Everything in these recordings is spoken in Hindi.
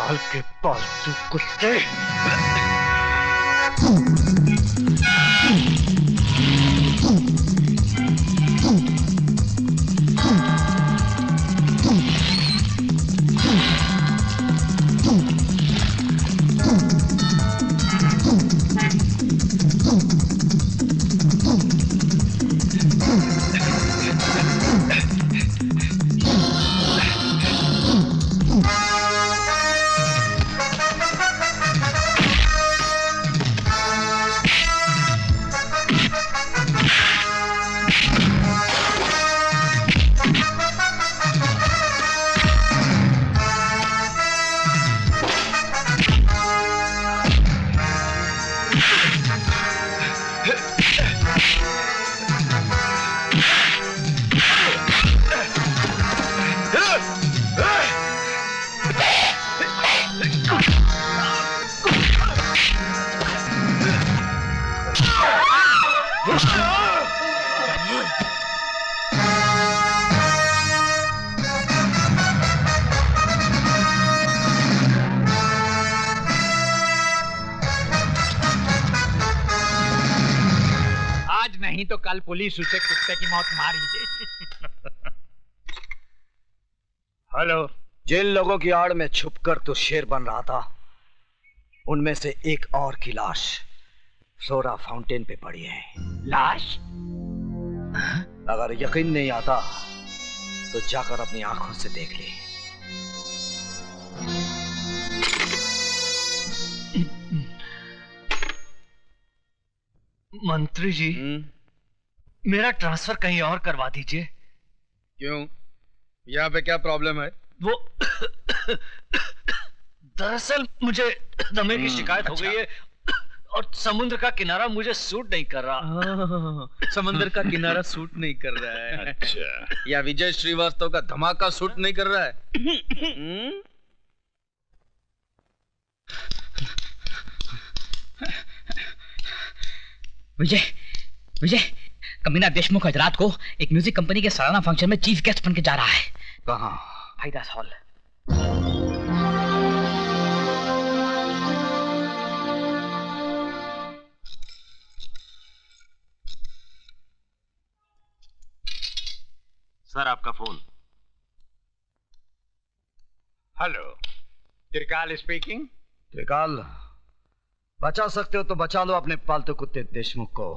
साल के पालतू कुत्ते। नहीं तो कल पुलिस उसे कुत्ते की मौत मार ही देगी। हेलो। जिन लोगों की आड़ में छुपकर तू शेर बन रहा था, उनमें से एक और की लाश फ्लोरा फाउंटेन पे पड़ी है। लाश? अगर यकीन नहीं आता तो जाकर अपनी आंखों से देख ले। मंत्री जी, मेरा ट्रांसफर कहीं और करवा दीजिए। क्यों? यहाँ पे क्या प्रॉब्लम है? वो दरअसल मुझे दमे की शिकायत हो गई है और समुद्र का किनारा मुझे सूट नहीं कर रहा। समुद्र का किनारा सूट नहीं कर रहा है। अच्छा। या विजय श्रीवास्तव का धमाका सूट नहीं कर रहा है? विजय, विजय, कमीना देशमुख आज रात को एक म्यूजिक कंपनी के सालाना फंक्शन में चीफ गेस्ट बन के जा रहा है। कहाँ? हाईदास हॉल। सर आपका फोन। हेलो, त्रिकाल स्पीकिंग। त्रिकाल, बचा सकते हो तो बचा लो अपने पालतू कुत्ते देशमुख को,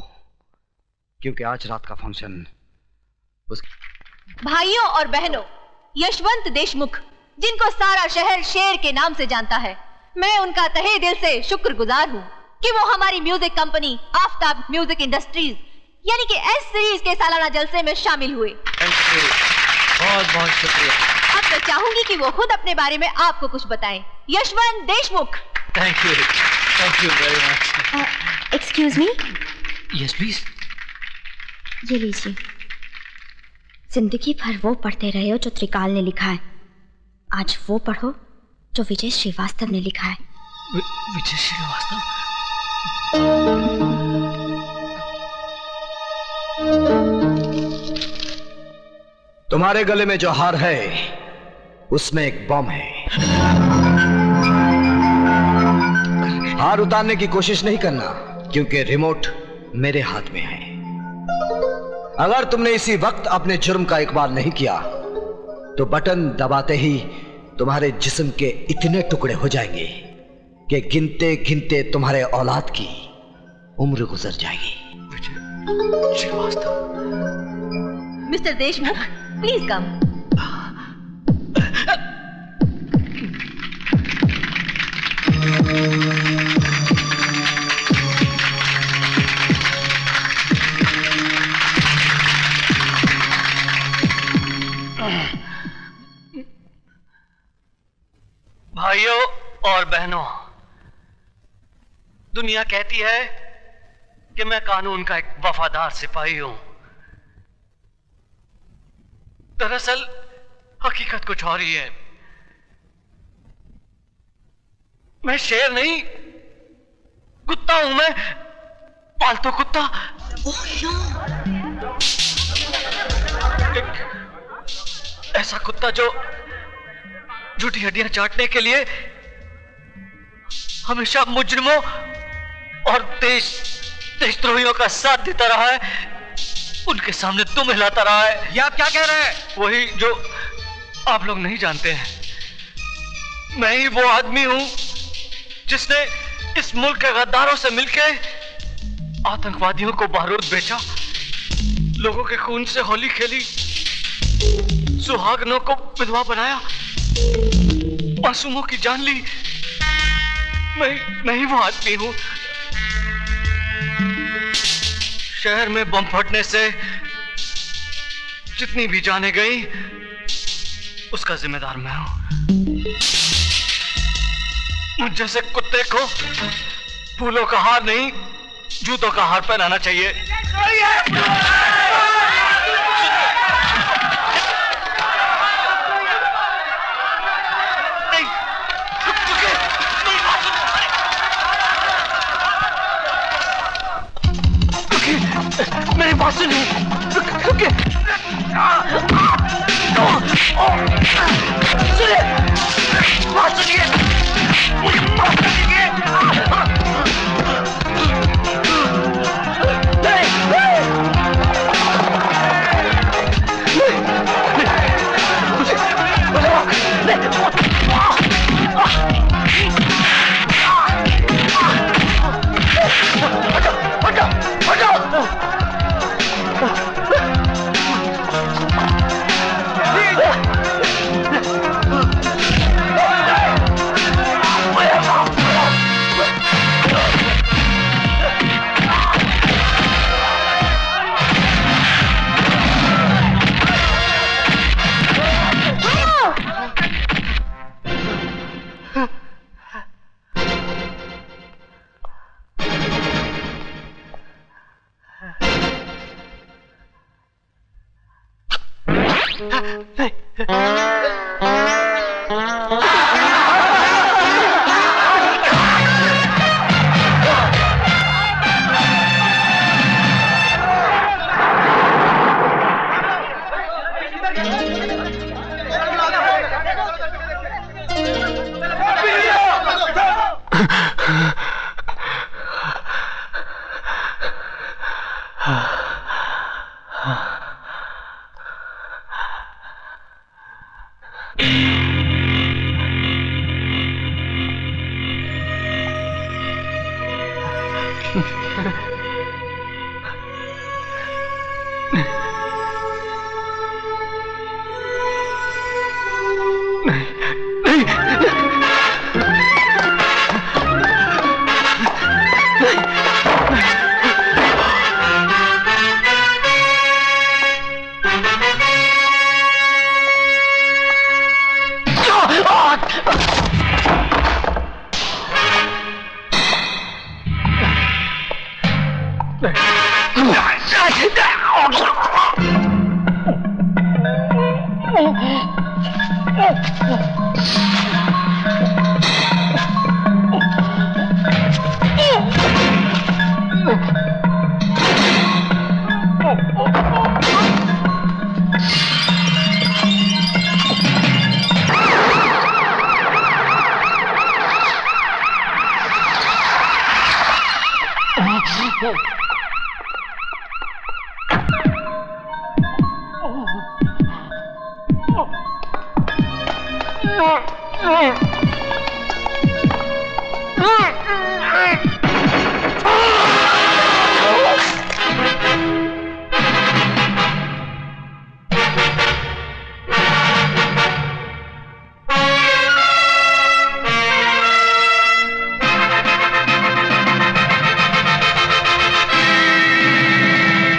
क्योंकि आज रात का फंक्शन भाइयों और बहनों, यशवंत देशमुख, जिनको सारा शहर शेर के नाम से जानता है, मैं उनका तहे दिल से शुक्रगुजार हूँ कि वो हमारी music company Aftab music industries यानी कि एस सीरीज के सालाना जलसे में शामिल हुए। बहुत बहुत शुक्रिया। अब मैं चाहूंगी कि वो खुद अपने बारे में आपको कुछ बताएं। Yashwant Deshmukh. Thank you very much. Excuse me. Yes please. ये लीजिए। जिंदगी भर वो पढ़ते रहे हो जो त्रिकाल ने लिखा है, आज वो पढ़ो जो विजय श्रीवास्तव ने लिखा है। विजय श्रीवास्तव? तुम्हारे गले में जो हार है उसमें एक बम है। हार उतारने की कोशिश नहीं करना, क्योंकि रिमोट मेरे हाथ में है। अगर तुमने इसी वक्त अपने जुर्म का इकबाल नहीं किया तो बटन दबाते ही तुम्हारे जिस्म के इतने टुकड़े हो जाएंगे कि गिनते गिनते तुम्हारे औलाद की उम्र गुजर जाएगी। Srivastava. Mister Deshmukh, please come. भाइयों और बहनों, दुनिया कहती है कि मैं कानून का एक वफादार सिपाही हूं। दरअसल हकीकत कुछ और ही है। मैं शेर नहीं, कुत्ता हूं। मैं पालतू कुत्ता। एक ऐसा कुत्ता जो झूठी हड्डियां चाटने के लिए हमेशा मुजरिमों और देशद्रोहियों का साथ देता रहा है, उनके सामने तुम हिलाता रहा है। ये आप क्या कह रहे हैं? वही जो आप लोग नहीं जानते हैं। मैं ही वो आदमी हूं जिसने इस मुल्क के गद्दारों से मिलकर आतंकवादियों को बारूद बेचा, लोगों के खून से होली खेली, सुहागनों को विधवा बनाया, मासूमों की जान ली। मैं ही वो आदमी हूं। शहर में बम फटने से जितनी भी जाने गई, उसका जिम्मेदार मैं हूं। मुझ जैसे कुत्ते को फूलों का हार नहीं, जूतों का हार पहनाना चाहिए। मेरी बात सुनिए, रुकिए, सुनिए, बात सुनिए, मुझे माफ कर दीजिए।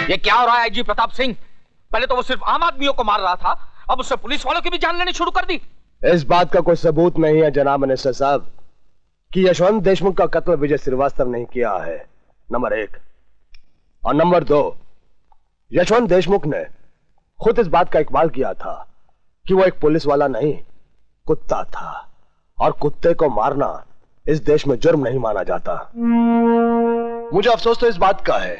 ये क्या हो रहा है आईजी प्रताप सिंह? पहले तो वो सिर्फ आम आदमियों को मार रहा था, अब उससे पुलिस वालों की भी जान लेनी शुरू कर दी। इस बात का कोई सबूत नहीं है जनाब मिनिस्टर साहब कि यशवंत देशमुख का कत्ल विजय श्रीवास्तव नहीं किया है, नंबर 1। और नंबर 2, यशवंत देशमुख ने खुद इस बात का इकबाल किया था कि वो एक पुलिस वाला नहीं, कुत्ता था, और कुत्ते को मारना इस देश में जुर्म नहीं माना जाता। मुझे अफसोस तो इस बात का है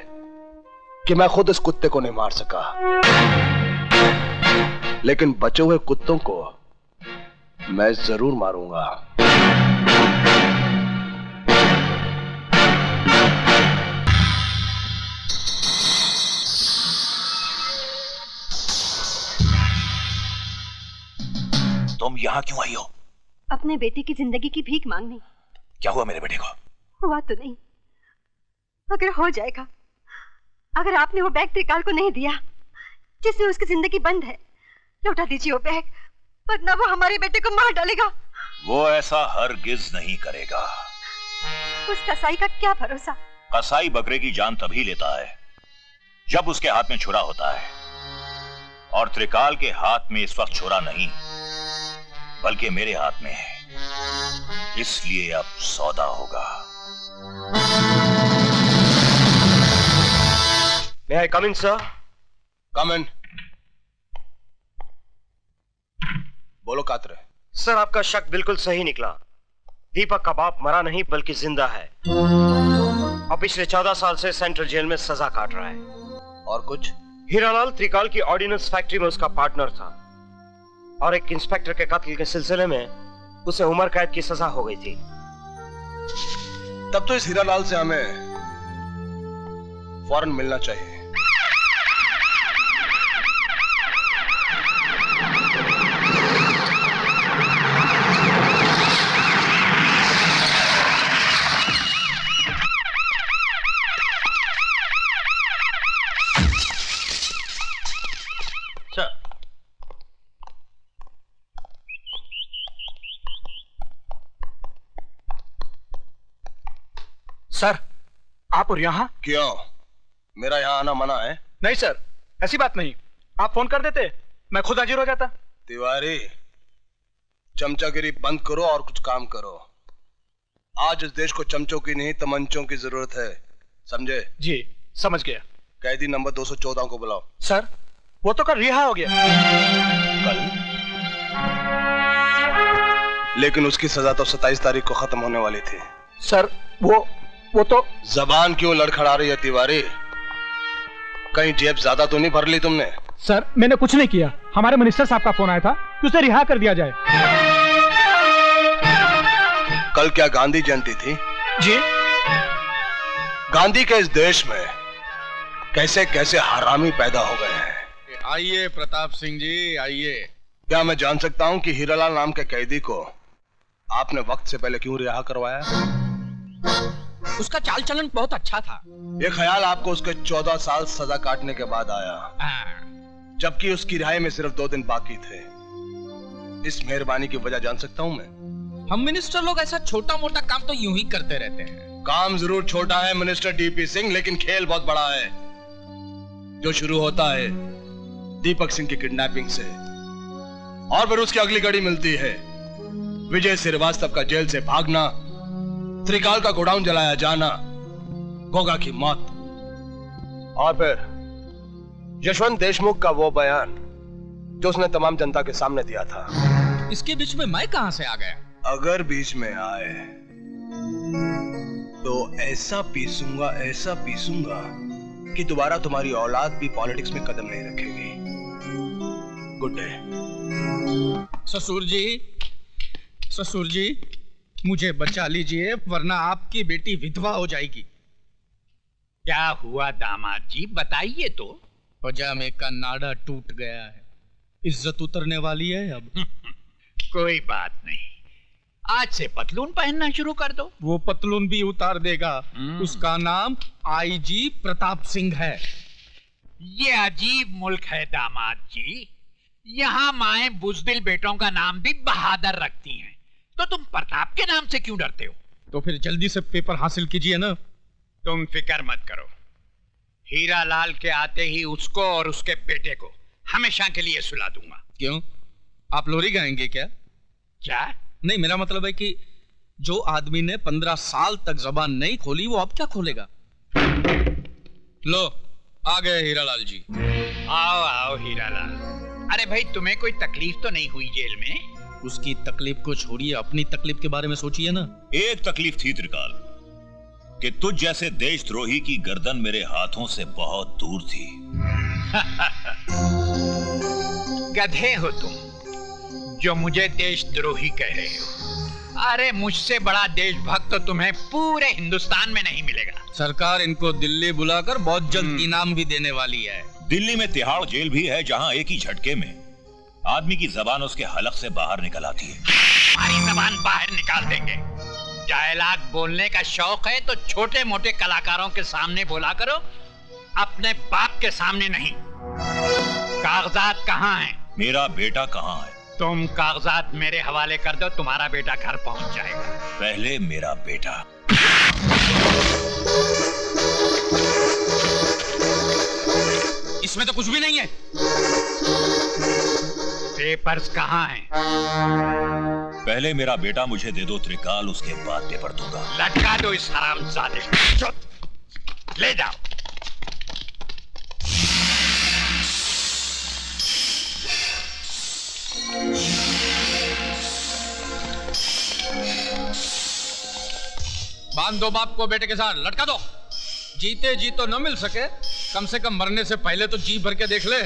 कि मैं खुद इस कुत्ते को नहीं मार सका, लेकिन बचे हुए कुत्तों को मैं जरूर मारूंगा। तुम यहाँ क्यों आई हो? अपने बेटे की जिंदगी की भीख मांगने। क्या हुआ मेरे बेटे को? हुआ तो नहीं, अगर हो जाएगा, अगर आपने वो बैग त्रिकाल को नहीं दिया जिसमें उसकी जिंदगी बंद है, लौटा दीजिए वो बैग, वरना वो हमारे बेटे को मार डालेगा। वो ऐसा हरगिज नहीं करेगा। उस कसाई का क्या भरोसा? कसाई बकरे की जान तभी लेता है जब उसके हाथ में छुरा होता है, और त्रिकाल के हाथ में इस वक्त छुरा नहीं बल्कि मेरे हाथ में है, इसलिए अब सौदा होगा। May I come in, sir? कम इन। बोलो कातरे। सर, आपका शक बिल्कुल सही निकला। दीपक का बाप मरा नहीं बल्कि जिंदा है और पिछले 14 साल से सेंट्रल जेल में सजा काट रहा है। और कुछ? हीरालाल त्रिकाल की ऑर्डिनेंस फैक्ट्री में उसका पार्टनर था और एक इंस्पेक्टर के कत्ल के सिलसिले में उसे उम्र कैद की सजा हो गई थी। तब तो इस हीरालाल से हमें फौरन मिलना चाहिए। सर, आप और यहाँ? क्यों? मेरा यहाँ आना मना है? नहीं सर, ऐसी बात नहीं। आप फोन कर देते, मैं खुद हाजिर हो जाता। तिवारी, चमचागिरी बंद करो और कुछ काम करो। आज इस देश को चमचों की नहीं तमंचों की जरूरत है, समझे? जी, समझ गया। कैदी नंबर 214 को बुलाओ। सर, वो तो कल रिहा हो गया। कल? लेकिन उसकी सजा तो 27 तारीख को खत्म होने वाली थी। सर, वो तो। जबान क्यों लड़खड़ा रही है तिवारी? कहीं जेब ज्यादा तो नहीं भर ली तुमने? सर, मैंने कुछ नहीं किया। हमारे मिनिस्टर साहब का फोन आया था कि उसे रिहा कर दिया जाए। कल क्या गांधी जयंती थी? जी। गांधी के इस देश में कैसे कैसे हरामी पैदा हो गए हैं। आइए प्रताप सिंह जी, आइए। क्या मैं जान सकता हूं कि हीरालाल नाम के कैदी को आपने वक्त से पहले क्यों रिहा करवाया? उसका चाल चलन बहुत अच्छा था। ये ख्याल आपको उसके 14 साल सजा काटने के बाद आया, जबकि उसकी रिहाई में सिर्फ 2 दिन बाकी थे। इस मेहरबानी की वजह जान सकता हूं मैं? हम मिनिस्टर लोग ऐसा छोटा मोटा काम तो यूं ही करते रहते हैं। काम जरूर छोटा है मिनिस्टर डीपी सिंह, लेकिन खेल बहुत बड़ा है, जो शुरू होता है दीपक सिंह की किडनैपिंग से और फिर उसकी अगली कड़ी मिलती है विजय श्रीवास्तव का जेल से भागना, त्रिकाल का गोडाउन जलाया जाना, गोगा की मौत, और फिर यशवंत देशमुख का वो बयान जो उसने तमाम जनता के सामने दिया था। इसके बीच में मैं कहां से आ गया? अगर बीच में आए तो ऐसा पीसूंगा कि दोबारा तुम्हारी औलाद भी पॉलिटिक्स में कदम नहीं रखेगी। Good day. ससुर जी, मुझे बचा लीजिए, वरना आपकी बेटी विधवा हो जाएगी। क्या हुआ दामाद जी, बताइए तो। पजामे का नाड़ा टूट गया है, इज्जत उतरने वाली है अब। कोई बात नहीं, आज से पतलून पहनना शुरू कर दो। वो पतलून भी उतार देगा। उसका नाम आईजी प्रताप सिंह है। ये अजीब मुल्क है दामाद जी, यहाँ माए बुजदिल बेटों का नाम भी बहादुर रखती हैं, तो तुम प्रताप के नाम से क्यों डरते हो? तो फिर जल्दी से पेपर हासिल कीजिए ना। तुम फिक्र मत करो, हीरालाल के आते ही उसको और उसके बेटे को हमेशा के लिए सुला दूंगा। क्यों, आप लोरी गाएंगे क्या? क्या? नहीं, मेरा मतलब है कि जो आदमी ने 15 साल तक जबान नहीं खोली वो अब क्या खोलेगा? लो, आ गए हीरालाल जी। आओ हीरालाल। अरे भाई, तुम्हें कोई तकलीफ तो नहीं हुई जेल में? उसकी तकलीफ को छोड़िए, अपनी तकलीफ के बारे में सोचिए ना। एक तकलीफ थी त्रिकाल, कि तुझ जैसे देशद्रोही की गर्दन मेरे हाथों से बहुत दूर थी। गधे हो तुम जो मुझे देशद्रोही कह रहे हो। अरे मुझसे बड़ा देशभक्त तो तुम्हें पूरे हिंदुस्तान में नहीं मिलेगा। सरकार इनको दिल्ली बुलाकर बहुत जल्द इनाम भी देने वाली है। दिल्ली में तिहाड़ जेल भी है, जहां एक ही झटके में आदमी की जबान उसके हलक से बाहर निकल आती है। हमारी जबान बाहर निकाल देंगे। डायलॉग बोलने का शौक है तो छोटे मोटे कलाकारों के सामने बोला करो, अपने बाप के सामने नहीं। कागजात कहाँ हैं? मेरा बेटा कहाँ है? तुम कागजात मेरे हवाले कर दो, तुम्हारा बेटा घर पहुंच जाएगा। पहले मेरा बेटा। इसमें तो कुछ भी नहीं है। पेपर्स कहाँ हैं? पहले मेरा बेटा मुझे दे दो त्रिकाल, उसके बाद पेपर दूंगा। लटका दो इस हरामजादे को। ले जाओ। बांध दो बाप को बेटे के साथ, लटका दो। जीते जी तो न मिल सके, कम से कम मरने से पहले तो जी भर के देख ले।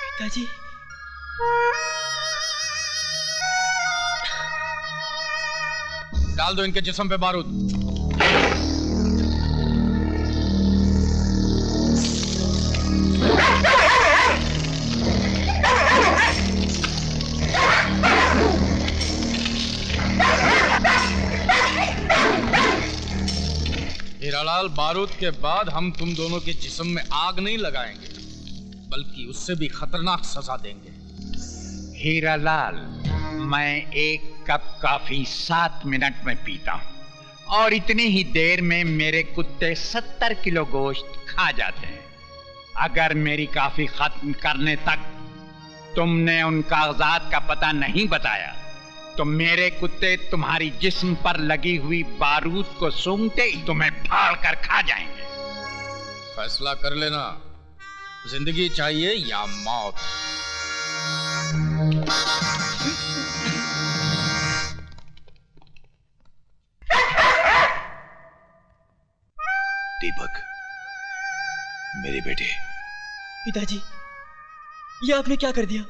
पिताजी, डाल दो इनके जिस्म पे बारूद। हीरालाल, बारूद के बाद हम तुम दोनों के जिस्म में आग नहीं लगाएंगे, बल्कि उससे भी खतरनाक सजा देंगे। हीरालाल, मैं एक कप कॉफी 7 मिनट में पीता हूँ और इतनी ही देर में मेरे कुत्ते 70 किलो गोश्त खा जाते हैं। अगर मेरी कॉफी खत्म करने तक तुमने उन कागजात का पता नहीं बताया तो मेरे कुत्ते तुम्हारी जिस्म पर लगी हुई बारूद को सूंघते ही तुम्हें फाड़ कर खा जाएंगे। फैसला कर लेना, जिंदगी चाहिए या मौत। दीपक, मेरे बेटे। पिताजी, ये आपने क्या कर दिया?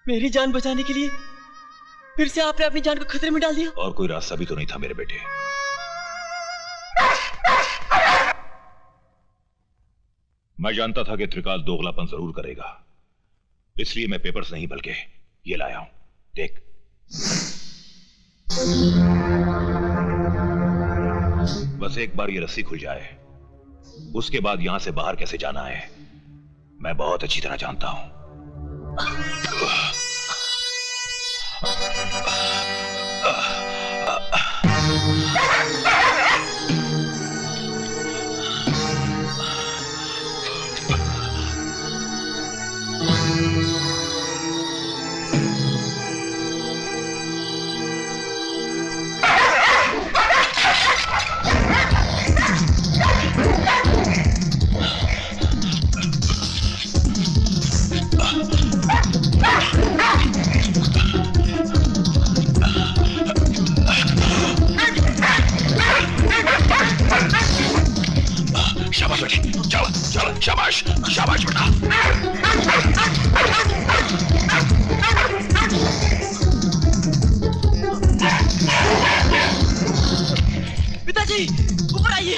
मेरी जान बचाने के लिए फिर से आपने अपनी जान को खतरे में डाल दिया। और कोई रास्ता भी तो नहीं था मेरे बेटे। मैं जानता था कि त्रिकाल दोगलापन जरूर करेगा, इसलिए मैं पेपर्स नहीं बल्कि ये लाया हूं। देख। बस एक बार ये रस्सी खुल जाए, उसके बाद यहां से बाहर कैसे जाना है मैं बहुत अच्छी तरह जानता हूं। शाबाश बेटे, चलो चलो, शाबाश शाबाश बेटा। पिताजी, ऊपर आइए।